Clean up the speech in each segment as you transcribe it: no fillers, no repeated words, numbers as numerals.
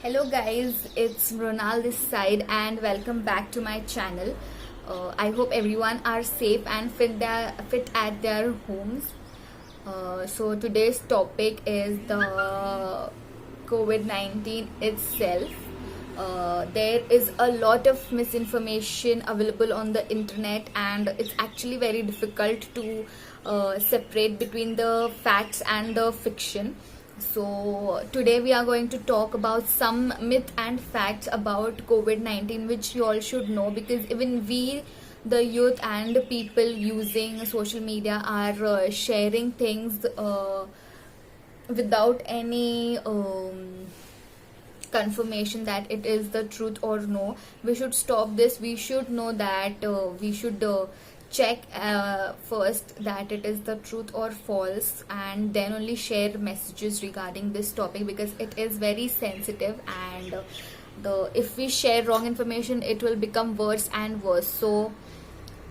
Hello guys, it's Mronal this side and welcome back to my channel. I hope everyone are safe and fit at their homes. So today's topic is the COVID-19 itself. There is a lot of misinformation available on the internet and it's actually very difficult to separate between the facts and the fiction. So today we are going to talk about some myth and facts about COVID-19 which you all should know, because even we, the youth and people using social media, are sharing things without any confirmation that it is the truth or no. We should stop this. We should know that we should check first that it is the truth or false, and then only share messages regarding this topic, because it is very sensitive, and if we share wrong information it will become worse and worse. So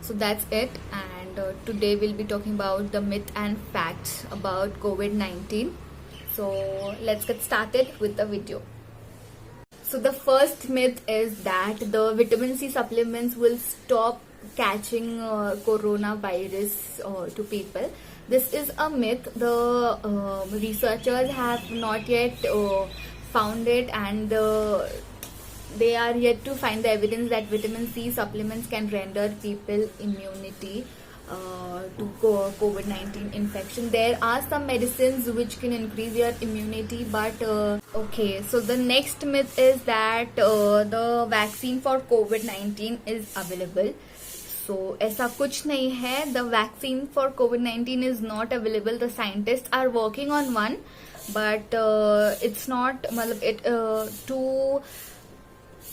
that's it, and today we'll be talking about the myth and facts about COVID-19. So let's get started with the video. So the first myth is that the vitamin C supplements will stop catching coronavirus to people. This is a myth. The researchers have not yet found it, and they are yet to find the evidence that vitamin C supplements can render people immunity to COVID-19 infection. There are some medicines which can increase your immunity, but okay. So the next myth is that the vaccine for COVID-19 is available. So ऐसा कुछ नहीं है. The vaccine for COVID-19 is not available. The scientists are working on one, but it's not to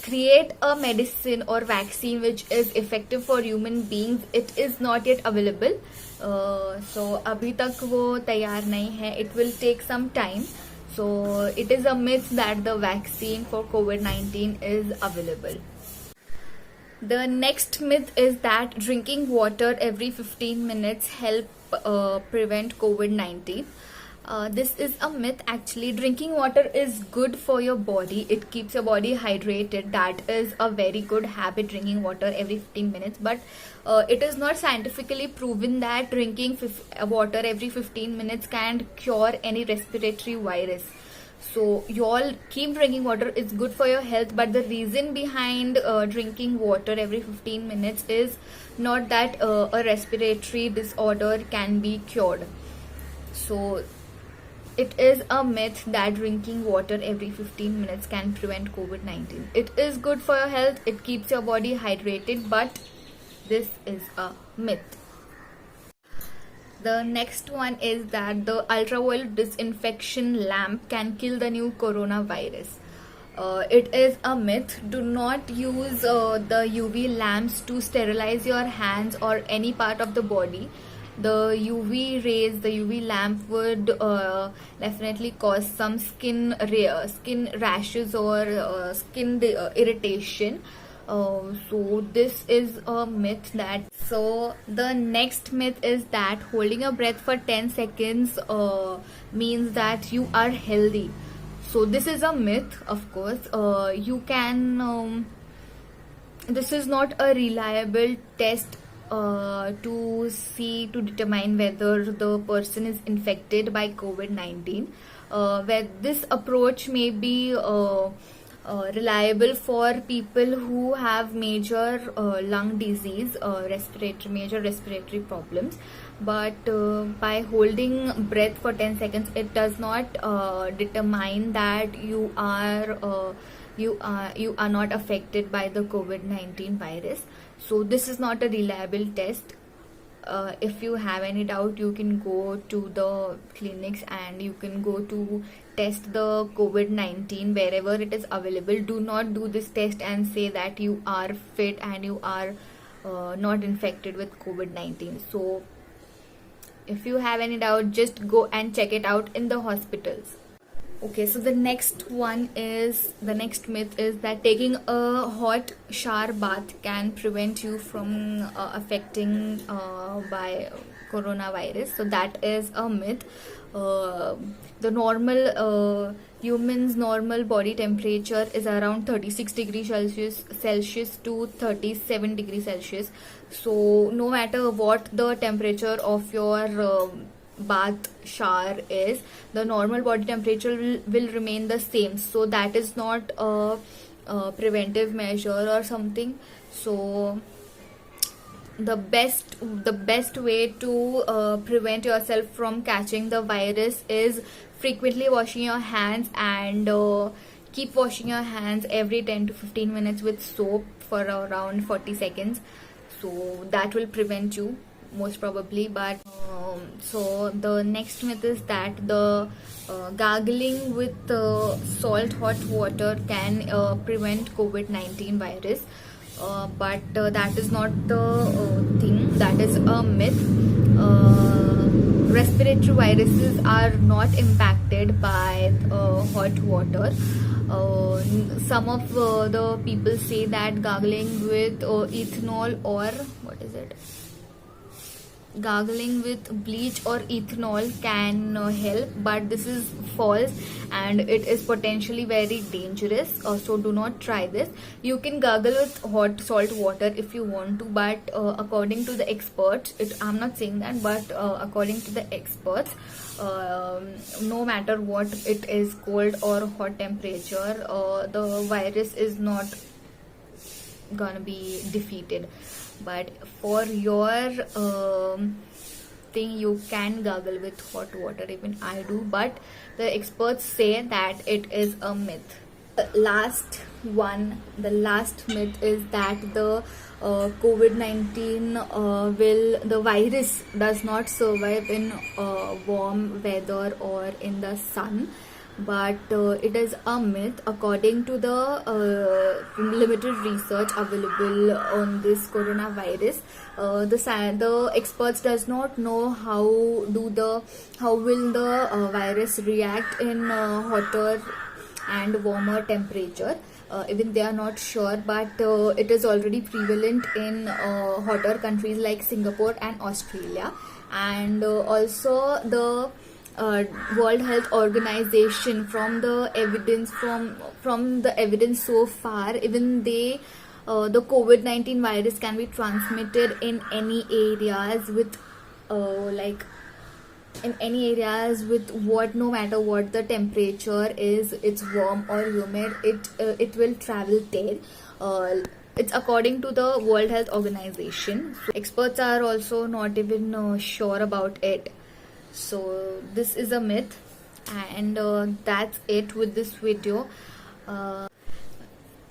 create a medicine or vaccine which is effective for human beings. It is not yet available. So अभी तक वो तैयार नहीं है. It will take some time. So it is a myth that the vaccine for COVID-19 is available. The next myth is that drinking water every 15 minutes help prevent COVID-19. This is a myth. Actually, drinking water is good for your body. It keeps your body hydrated. That is a very good habit, drinking water every 15 minutes. But it is not scientifically proven that drinking water every 15 minutes can cure any respiratory virus. So you all keep drinking water. It's good for your health, but the reason behind drinking water every 15 minutes is not that a respiratory disorder can be cured. So it is a myth that drinking water every 15 minutes can prevent COVID-19. It is good for your health. It keeps your body hydrated, but this is a myth. The next one is that the ultraviolet disinfection lamp can kill the new coronavirus. It is a myth. Do not use the UV lamps to sterilize your hands or any part of the body. The UV rays, the UV lamp would definitely cause some skin rashes or skin irritation. So this is a myth. So the next myth is that holding your breath for 10 seconds means that you are healthy. So this is a myth, of course. You can this is not a reliable test to determine whether the person is infected by COVID-19. Where this approach may be reliable for people who have major lung disease, major respiratory problems, but by holding breath for 10 seconds it does not determine that you are not affected by the COVID-19 virus. So this is not a reliable test. If you have any doubt, you can go to the clinics and you can go to test the COVID-19 wherever it is available. Do not do this test and say that you are fit and you are not infected with COVID-19. So if you have any doubt, just go and check it out in the hospitals. Okay, so the next myth is that taking a hot shower bath can prevent you from affecting by coronavirus. So that is a myth. the normal human's normal body temperature is around 36 degrees Celsius to 37 degrees Celsius. So no matter what the temperature of your bath shower is, the normal body temperature will remain the same. So that is not a preventive measure or something. So the best way to prevent yourself from catching the virus is frequently washing your hands, and keep washing your hands every 10 to 15 minutes with soap for around 40 seconds. So that will prevent you most probably. But so the next myth is that the gargling with salt hot water can prevent COVID-19 virus. But that is not the thing. That is a myth. Respiratory viruses are not impacted by hot water. Some of the people say that gargling with ethanol, or what is it? Gargling with bleach or ethanol can help, but this is false and it is potentially very dangerous. So do not try this. You can gargle with hot salt water if you want to, but according to the experts, I'm not saying that, but according to the experts, no matter what it is, cold or hot temperature, the virus is not gonna be defeated. But for your thing, you can gargle with hot water. Even I do, but the experts say that it is a myth. The last myth is that the COVID-19 the virus does not survive in warm weather or in the sun. But it is a myth. According to the limited research available on this coronavirus, the experts does not know how will the virus react in hotter and warmer temperature. Even they are not sure, but it is already prevalent in hotter countries like Singapore and Australia. And also the World Health Organization, from the evidence so far, even the COVID-19 virus can be transmitted in any areas with no matter what the temperature is, it's warm or humid, it will travel there. It's according to the World Health Organization. So experts are also not even sure about it. So this is a myth, and that's it with this video.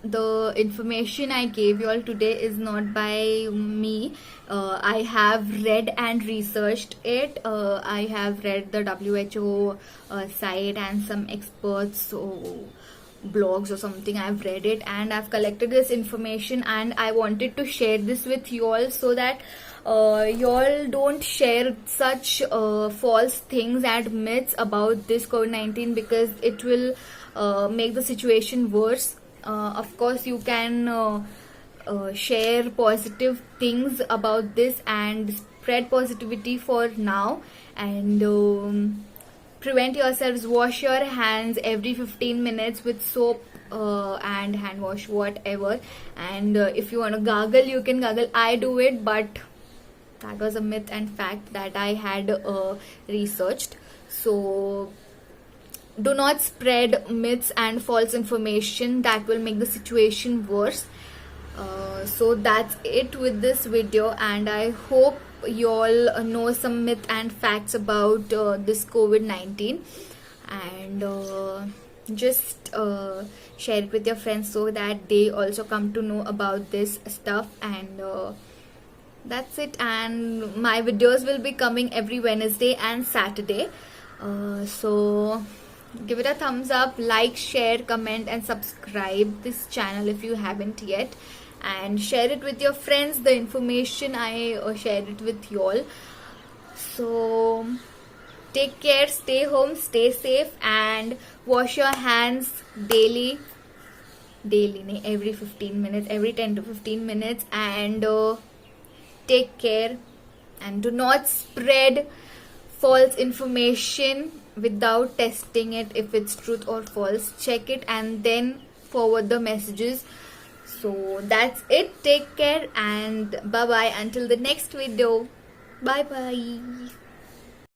The information I gave you all today is not by me. I have read and researched it. I have read the WHO site and some experts blogs or something. I've read it and I've collected this information, and I wanted to share this with you all so that y'all don't share such false things and myths about this COVID-19, because it will make the situation worse. Of course, you can share positive things about this and spread positivity for now, and prevent yourselves. Wash your hands every 15 minutes with soap and hand wash, whatever. And if you want to gargle, you can gargle. I do it, but that was a myth and fact that I had researched. So do not spread myths and false information that will make the situation worse. So that's it with this video, and I hope you all know some myth and facts about this COVID-19, and just share it with your friends so that they also come to know about this stuff. And that's it, and my videos will be coming every Wednesday and Saturday. So give it a thumbs up, like, share, comment, and subscribe this channel if you haven't yet, and share it with your friends. The information I shared it with you all. So take care, stay home, stay safe, and wash your hands daily, every 15 minutes, every 10 to 15 minutes, and take care, and do not spread false information without testing it if it's truth or false. Check it and then forward the messages. So that's it. Take care and bye bye until the next video. Bye bye.